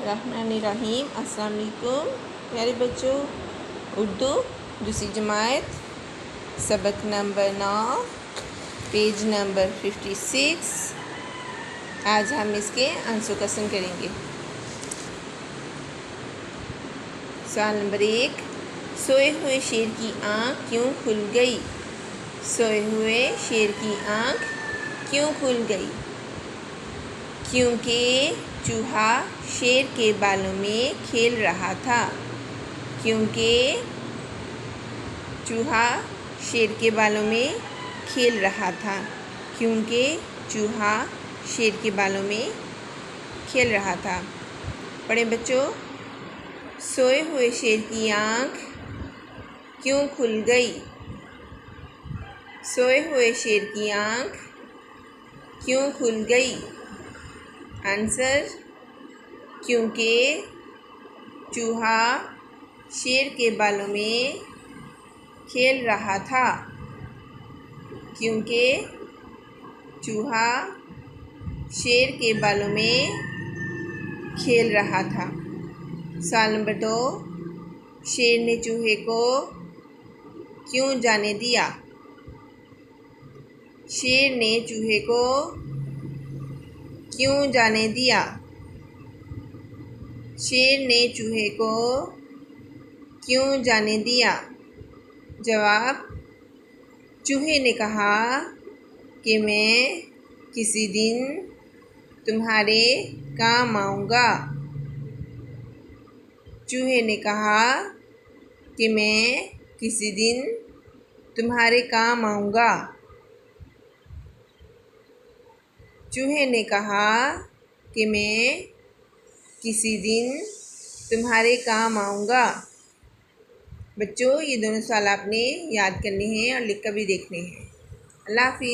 बिस्मिल्लाहिर्रहमानिर्रहीम। अस्सलाम वालेकुम प्यारे बच्चों। उर्दू दूसरी जमात सबक नंबर 9 पेज नंबर 56। आज हम इसके आंसर क्वेश्चन करेंगे। सवाल नंबर 1, सोए हुए शेर की आँख क्यों खुल गई? सोए हुए शेर की आँख क्यों खुल गई? क्योंकि चूहा शेर के बालों में खेल रहा था। क्योंकि चूहा शेर के बालों में खेल रहा था। क्योंकि चूहा शेर के बालों में खेल रहा था। पढ़ें बच्चों। सोए हुए शेर की आँख क्यों खुल गई? सोए हुए शेर की आँख क्यों खुल गई? आंसर, क्योंकि चूहा शेर के बालों में खेल रहा था। क्योंकि चूहा शेर के बालों में खेल रहा था। सवाल नंबर 2, शेर ने चूहे को क्यों जाने दिया? शेर ने चूहे को क्यों जाने दिया? शेर ने चूहे को क्यों जाने दिया? जवाब, चूहे ने कहा कि मैं किसी दिन तुम्हारे काम आऊँगा। चूहे ने कहा कि मैं किसी दिन तुम्हारे काम आऊँगा। चूहे ने कहा कि मैं किसी दिन तुम्हारे काम आऊँगा। बच्चों, ये दोनों सवाल आपने याद करने हैं और लिख कर भी देखने हैं। अल्लाह हाफिज़।